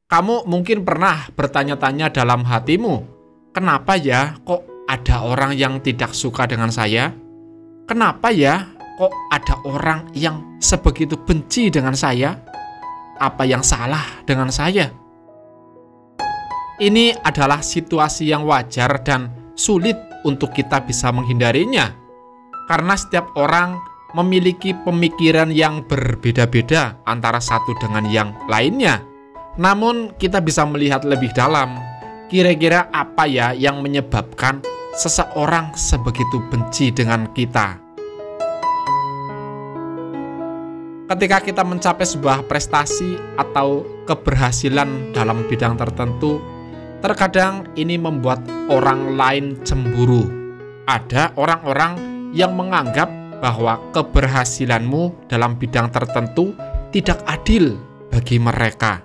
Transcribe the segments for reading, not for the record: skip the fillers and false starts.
Kamu mungkin pernah bertanya-tanya dalam hatimu, kenapa ya kok ada orang yang tidak suka dengan saya? Kenapa ya kok ada orang yang sebegitu benci dengan saya? Apa yang salah dengan saya? Ini adalah situasi yang wajar dan sulit untuk kita bisa menghindarinya. Karena setiap orang memiliki pemikiran yang berbeda-beda antara satu dengan yang lainnya. Namun kita bisa melihat lebih dalam, kira-kira apa ya yang menyebabkan seseorang sebegitu benci dengan kita. Ketika kita mencapai sebuah prestasi atau keberhasilan dalam bidang tertentu, terkadang ini membuat orang lain cemburu. Ada orang-orang yang menganggap bahwa keberhasilanmu dalam bidang tertentu tidak adil bagi mereka.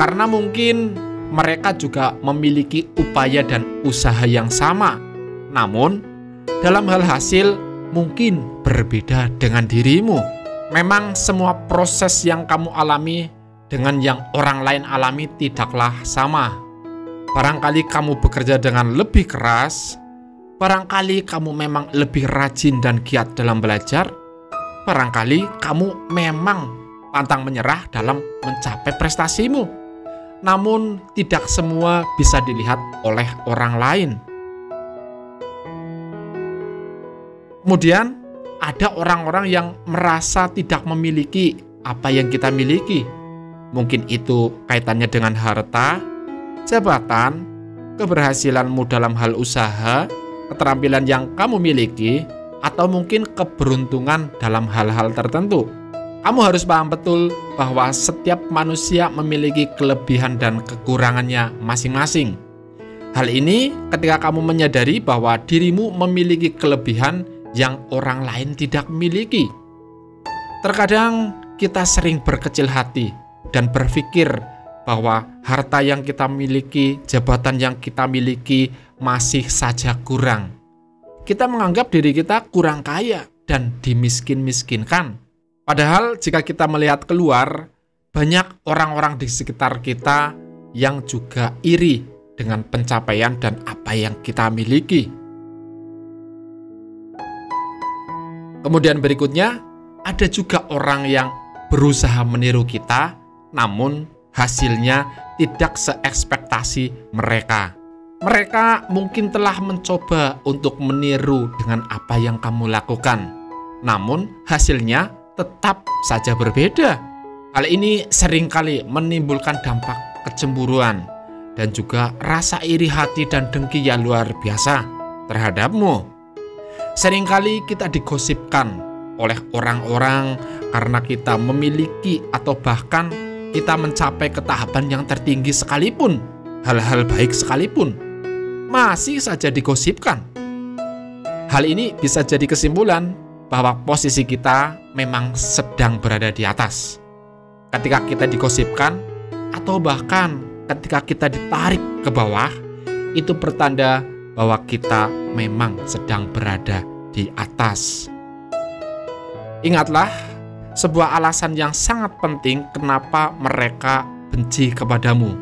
Karena mungkin mereka juga memiliki upaya dan usaha yang sama. Namun, dalam hal hasil mungkin berbeda dengan dirimu. Memang semua proses yang kamu alami dengan yang orang lain alami tidaklah sama. Barangkali kamu bekerja dengan lebih keras, barangkali kamu memang lebih rajin dan giat dalam belajar, barangkali kamu memang pantang menyerah dalam mencapai prestasimu. Namun tidak semua bisa dilihat oleh orang lain. Kemudian ada orang-orang yang merasa tidak memiliki apa yang kita miliki. Mungkin itu kaitannya dengan harta, jabatan, keberhasilanmu dalam hal usaha, keterampilan yang kamu miliki, atau mungkin keberuntungan dalam hal-hal tertentu. Kamu harus paham betul bahwa setiap manusia memiliki kelebihan dan kekurangannya masing-masing. Hal ini ketika kamu menyadari bahwa dirimu memiliki kelebihan yang orang lain tidak miliki. Terkadang kita sering berkecil hati dan berpikir bahwa harta yang kita miliki, jabatan yang kita miliki masih saja kurang. Kita menganggap diri kita kurang kaya dan dimiskin-miskinkan. Padahal jika kita melihat keluar, banyak orang-orang di sekitar kita yang juga iri dengan pencapaian dan apa yang kita miliki. Kemudian berikutnya, ada juga orang yang berusaha meniru kita, namun hasilnya tidak seekspektasi mereka. Mereka mungkin telah mencoba untuk meniru dengan apa yang kamu lakukan, namun hasilnya tetap saja berbeda. Hal ini seringkali menimbulkan dampak kecemburuan dan juga rasa iri hati dan dengki yang luar biasa terhadapmu. Seringkali kita digosipkan oleh orang-orang karena kita memiliki atau bahkan kita mencapai ketahapan yang tertinggi sekalipun, hal-hal baik sekalipun, masih saja digosipkan. Hal ini bisa jadi kesimpulan bahwa posisi kita memang sedang berada di atas. Ketika kita digosipkan, atau bahkan ketika kita ditarik ke bawah, itu pertanda bahwa kita memang sedang berada di atas. Ingatlah, sebuah alasan yang sangat penting kenapa mereka benci kepadamu.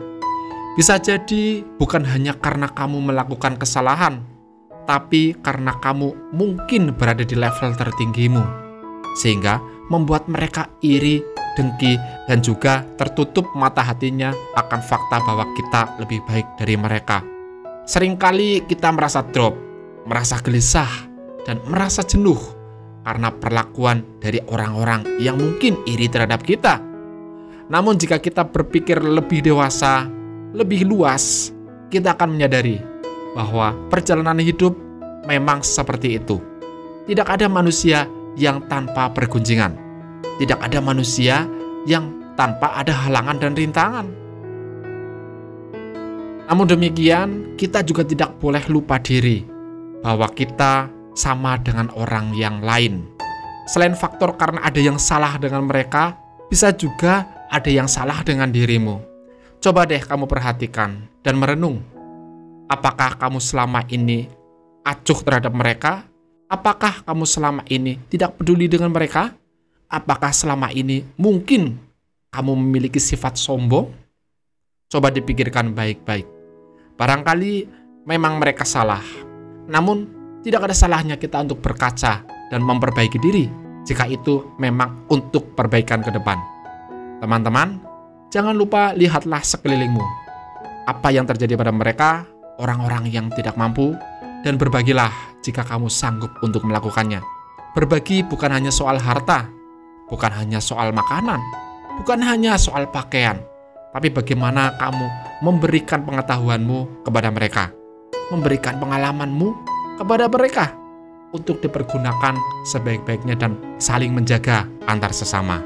Bisa jadi bukan hanya karena kamu melakukan kesalahan, tapi karena kamu mungkin berada di level tertinggimu, sehingga membuat mereka iri, dengki, dan juga tertutup mata hatinya akan fakta bahwa kita lebih baik dari mereka. Seringkali kita merasa drop, merasa gelisah, dan merasa jenuh karena perlakuan dari orang-orang yang mungkin iri terhadap kita. Namun jika kita berpikir lebih dewasa, lebih luas, kita akan menyadari bahwa perjalanan hidup memang seperti itu. Tidak ada manusia yang tanpa pergunjingan. Tidak ada manusia yang tanpa ada halangan dan rintangan. Namun demikian, kita juga tidak boleh lupa diri bahwa kita sama dengan orang yang lain. Selain faktor karena ada yang salah dengan mereka, bisa juga ada yang salah dengan dirimu. Coba deh kamu perhatikan dan merenung. Apakah kamu selama ini acuh terhadap mereka? Apakah kamu selama ini tidak peduli dengan mereka? Apakah selama ini mungkin kamu memiliki sifat sombong? Coba dipikirkan baik-baik. Barangkali memang mereka salah, namun tidak ada salahnya kita untuk berkaca dan memperbaiki diri jika itu memang untuk perbaikan ke depan. Teman-teman, jangan lupa lihatlah sekelilingmu. Apa yang terjadi pada mereka, orang-orang yang tidak mampu, dan berbagilah jika kamu sanggup untuk melakukannya. Berbagi bukan hanya soal harta, bukan hanya soal makanan, bukan hanya soal pakaian, tapi bagaimana kamu memberikan pengetahuanmu kepada mereka, memberikan pengalamanmu kepada mereka untuk dipergunakan sebaik-baiknya dan saling menjaga antar sesama.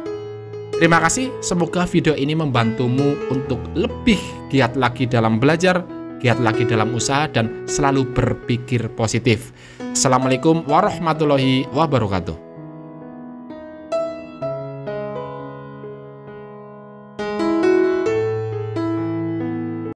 Terima kasih, semoga video ini membantumu untuk lebih giat lagi dalam belajar, giat lagi dalam usaha, dan selalu berpikir positif. Assalamualaikum warahmatullahi wabarakatuh.